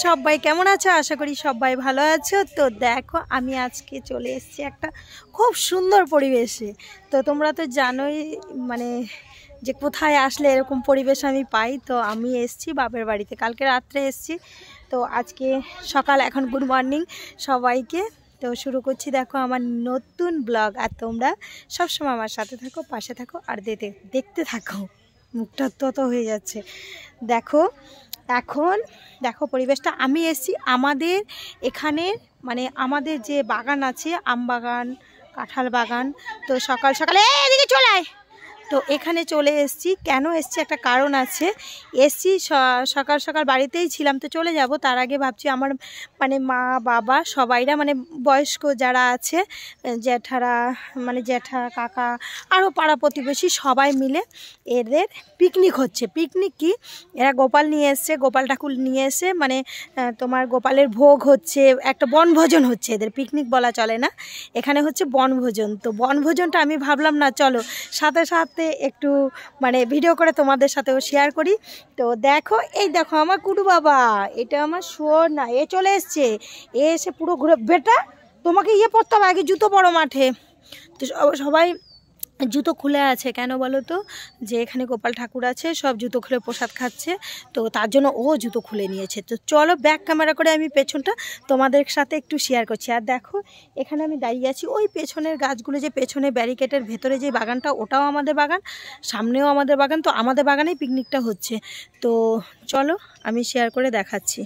সবাই কেমন আছো? আশা করি সবাই ভালো আছো। তো দেখো আমি আজকে চলে এসেছি একটা খুব সুন্দর পরিবেশে। তো তোমরা তো জানোই মানে যে কোথায় আসলে এরকম পরিবেশ আমি পাই। তো আমি এসেছি বাপের বাড়িতে, কালকে রাত্রে এসেছি। তো আজকে সকাল, এখন গুড মর্নিং সবাইকে। তো শুরু করছি দেখো আমার নতুন ব্লগ। আর তোমরা সবসময় আমার সাথে থাকো, পাশে থাকো আর দেখতে থাকো। মুখটা তত হয়ে যাচ্ছে। দেখো এখন দেখো পরিবেশটা, আমি এসেছি আমাদের এখানে, মানে আমাদের যে বাগান আছে, আম বাগান, কাঁঠাল বাগান। তো সকাল সকালে এদিকে চলে আয়। তো এখানে চলে এসেছি, কেন এসেছি একটা কারণ আছে। এসেছি সকাল সকাল বাড়িতেই ছিলাম, তো চলে যাব। তার আগে ভাবছি আমার মানে মা বাবা সবাইরা, মানে বয়স্ক যারা আছে, জ্যাঠারা, মানে জ্যাঠা কাকা আরও পাড়া প্রতিবেশী সবাই মিলে এদের পিকনিক হচ্ছে। পিকনিক কি, এরা গোপাল নিয়ে এসছে, গোপাল ঠাকুর নিয়ে এসে মানে তোমার গোপালের ভোগ হচ্ছে, একটা বনভোজন হচ্ছে। এদের পিকনিক বলা চলে না, এখানে হচ্ছে বনভোজন। তো বনভোজনটা আমি ভাবলাম না চলো সাথে সাথে একটু মানে ভিডিও করে তোমাদের সাথেও শেয়ার করি। তো দেখো, এই দেখো আমার কুটু বাবা, এটা আমার শুয়োর না, এ চলে এসছে। এসে পুরো ঘুরে, বেটা তোমাকে ইয়ে পড়তে হবে, আগে জুতো পরো মাঠে। তো সবাই জুতো খুলে আছে, কেন বলো তো, যে এখানে গোপাল ঠাকুর আছে, সব জুতো খুলে প্রসাদ খাচ্ছে। তো তার জন্য ও জুতো খুলে নিয়েছে। তো চলো ব্যাক ক্যামেরা করে আমি পেছনটা তোমাদের সাথে একটু শেয়ার করছি। আর দেখো এখানে আমি দাঁড়িয়ে আছি, ওই পেছনের গাছগুলো, যে পেছনে ব্যারিকেডের ভেতরে যে বাগানটা, ওটাও আমাদের বাগান, সামনেও আমাদের বাগান। তো আমাদের বাগানেই পিকনিকটা হচ্ছে। তো চলো আমি শেয়ার করে দেখাচ্ছি।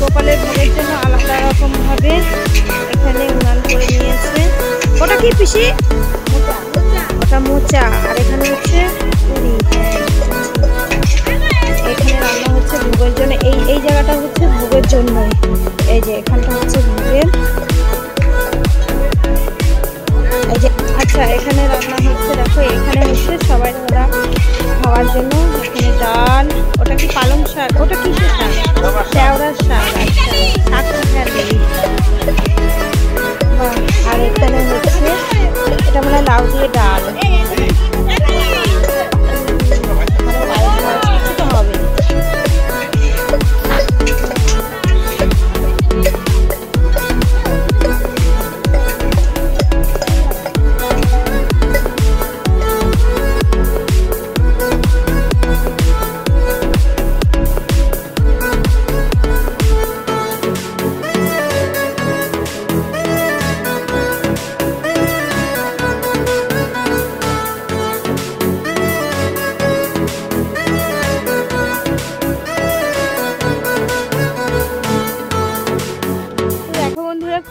গোপালের ভোগের জন্য আলাদা রকম ভাবে এখানে উনান করে নিয়েছে। ওটা কি পিসি? ওটা মোচা। আর এখানে হচ্ছে পুরি। এখানে রান্না হচ্ছে ভোগের জন্য, এই জায়গাটা হচ্ছে ভোগের জন্য। এই যে এখানটা হচ্ছে ভোগের, এই যে আচ্ছা এখানে রান্না হচ্ছে। দেখো এখানে হচ্ছে সবাই ওরা খাওয়ার জন্য। এখানে ডাল, ওটা কি পালং শাক, ওটা কিসের শাক? শেওড়ার শাক। আচ্ছা শাকটা, আর এখানে হচ্ছে এটা মানে লাউ দিয়ে ডাল। হবে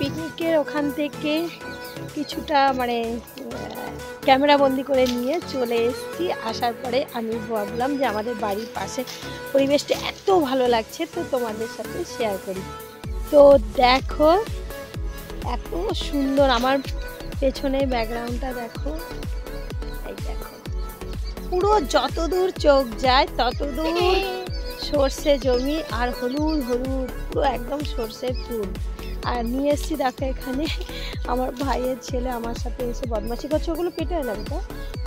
পিকনিকের ওখান থেকে কিছুটা মানে ক্যামেরা বন্দি করে নিয়ে চলে এসেছি। আসার পরে আমি ভাবলাম যে আমাদের বাড়ির পাশে পরিবেশটা এত ভালো লাগছে, তো তোমাদের সাথে শেয়ার করি। তো দেখো এত সুন্দর, আমার পেছনে ব্যাকগ্রাউন্ডটা দেখো, এই দেখো পুরো যতদূর চোখ যায় ততদূর সর্ষে জমি আর হলুদ হলুদ পুরো একদম সর্ষের ফুল। আর নিয়ে এসেছি দেখো এখানে আমার ভাইয়ের ছেলে আমার সাথে এসে বদমাশি করছে, ওগুলো পেটে এলাম। তো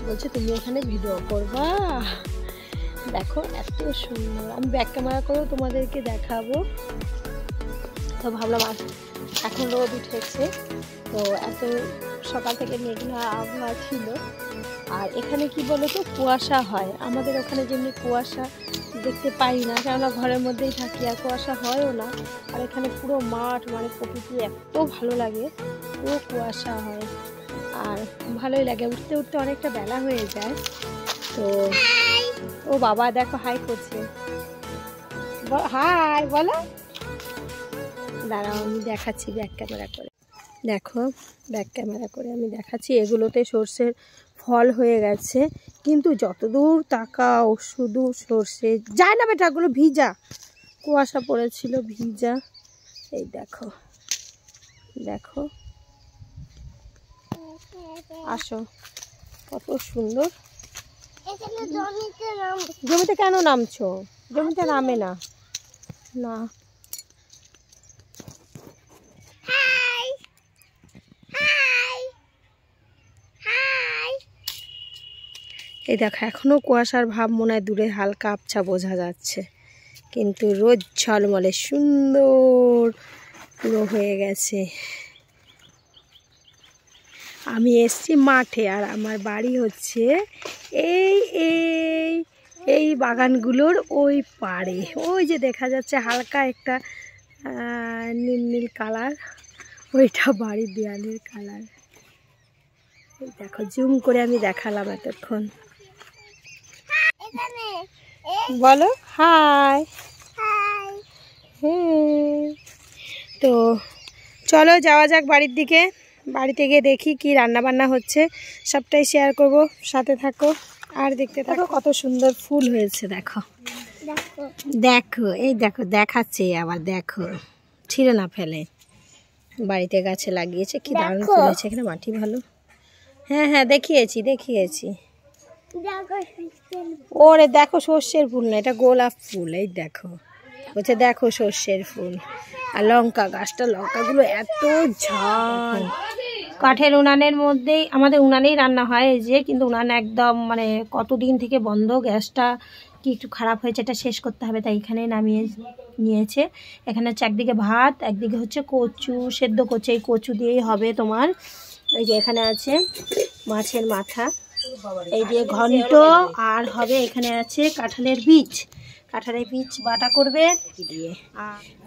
বলছে তুমি এখানে ভিডিও করবা। দেখো এত সুন্দর, আমি ব্যাক ক্যামেরা করেও তোমাদেরকে দেখাবো। তো ভাবলাম এখন রোদ উঠেছে, তো এত সকাল থেকে মেঘলা আবহাওয়া ছিল। আর এখানে কি বলো তো, কুয়াশা হয়। আমাদের ওখানে যেমনি কুয়াশা দেখতে পাই না, কেননা ঘরের মধ্যেই থাকি, আর কুয়াশা হয়ও না। আর এখানে পুরো মাঠ, মানে প্রকৃতি এত ভালো লাগে, পুরো কুয়াশা হয়। আর ভালোই লাগে, উঠতে উঠতে অনেকটা বেলা হয়ে যায়। তো ও বাবা দেখো হাই করছে, হাই বলো। দাঁড়াও আমি দেখাচ্ছি ব্যাক ক্যামেরা করে। দেখো ব্যাক ক্যামেরা করে আমি দেখাচ্ছি, এগুলোতে সর্ষের ফল হয়ে গেছে, কিন্তু যতদূর তাকাও শুধু সর্ষে যায় না বেটাগুলো, ভিজা কুয়াশা পড়েছিল ভিজা। এই দেখো দেখো, আসো কত সুন্দর। জমিতে কেন নামছো? জমিতে নামে না। না এই দেখো এখনো কুয়াশার ভাব, মনে হয় দূরে হালকা আবছা বোঝা যাচ্ছে, কিন্তু রোদ ঝলমলে সুন্দর পুরো হয়ে গেছে। আমি এসছি মাঠে, আর আমার বাড়ি হচ্ছে এই এই এই বাগানগুলোর ওই পাড়ে। ওই যে দেখা যাচ্ছে হালকা একটা নীল নীল কালার, ওইটা বাড়ির দেয়ালের কালার। এই দেখো জুম করে আমি দেখালাম এতক্ষণ। বলো হাই। তো চলো যাওয়া যাক বাড়ির দিকে। বাড়িতে গিয়ে দেখি কি রান্না বান্না হচ্ছে, সবটাই শেয়ার করব, সাথে থাকো আর দেখতে থাকো। কত সুন্দর ফুল হয়েছে দেখো দেখো, এই দেখো দেখাচ্ছে আবার, দেখো ছিঁড়ে না ফেলে, বাড়িতে গাছে লাগিয়েছে, কি দারুণ ফুল হয়েছে। এখানে মাটি ভালো। হ্যাঁ হ্যাঁ দেখিয়েছি দেখিয়েছি। ওরে দেখো সর্ষের ফুল না, এটা গোলাপ ফুল। এই দেখো বলছে দেখো সর্ষের ফুল। আর লঙ্কা গাছটা, লঙ্কাগুলো এত ঝাল। কাঠের উনানের মধ্যেই, আমাদের উনানেই রান্না হয় এই যে, কিন্তু উনান একদম মানে কতদিন থেকে বন্ধ, গ্যাসটা কি একটু খারাপ হয়েছে, এটা শেষ করতে হবে, তাই এখানে নামিয়ে নিয়েছে। এখানে হচ্ছে একদিকে ভাত, একদিকে হচ্ছে কচু সেদ্ধ করছে, এই কচু দিয়েই হবে তোমার। এই যে এখানে আছে মাছের মাথা, এই দিয়ে ঘন্ট, আর হবে এখানে আছে কাঁঠালের বীজ, কাঁঠালের বীজ বাটা করবে দিয়ে।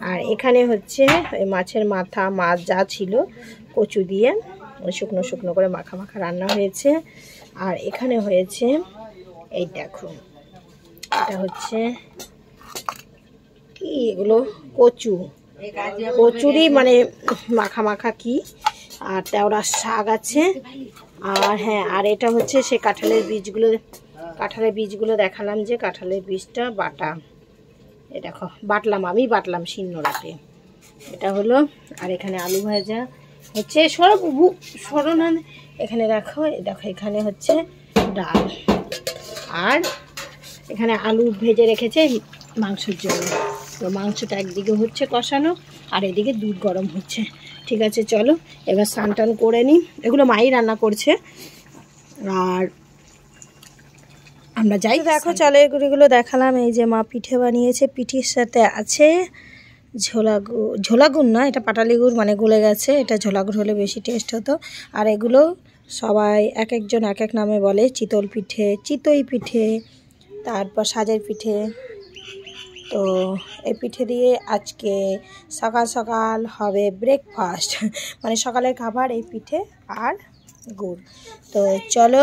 আর এখানে হচ্ছে মাছের মাথা, মাছ যা ছিল কচু দিয়ে শুকনো শুকনো করে মাখা মাখা রান্না হয়েছে। আর এখানে হয়েছে এই দেখো, এটা হচ্ছে কি, এগুলো কচু, কচুরি মানে মাখা মাখা কি, আর তেওড়ার শাক আছে। আর হ্যাঁ, আর এটা হচ্ছে সে কাঁঠালের বীজগুলো, কাঁঠালের বীজগুলো দেখালাম যে কাঁঠালের বীজটা বাটা, এ দেখো বাটলাম, আমি বাটলাম শিলনোড়াতে, এটা হলো। আর এখানে আলু ভাজা হচ্ছে, সরণ এখানে দেখো, দেখো এখানে হচ্ছে ডাল, আর এখানে আলু ভেজে রেখেছে মাংসের জন্য। তো মাংসটা একদিকে হচ্ছে কষানো, আর এদিকে দুধ গরম হচ্ছে। ঠিক আছে চলো এবার স্নান টান করে নিই, এগুলো মাই রান্না করছে, আর আমরা যাই। দেখো চালের গুঁড়িগুলো দেখালাম, এই যে মা পিঠে বানিয়েছে, পিঠির সাথে আছে ঝোলা গুড় না, এটা পাটালি গুড়, মানে গলে গেছে, এটা ঝোলা গুড় হলে বেশি টেস্ট হতো। আর এগুলো সবাই এক একজন এক এক নামে বলে, চিতল পিঠে, চিতই পিঠে, তারপর সাজের পিঠে। তো এই পিঠে দিয়ে আজকে সকাল সকাল হবে ব্রেকফাস্ট, মানে সকালের খাবার এই পিঠে আর গুড়। তো চলো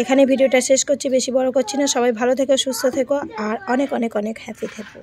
এখানে ভিডিওটা শেষ করছি, বেশি বড় করছি না। সবাই ভালো থেকো, সুস্থ থেকো, আর অনেক অনেক অনেক হ্যাপি থেকো।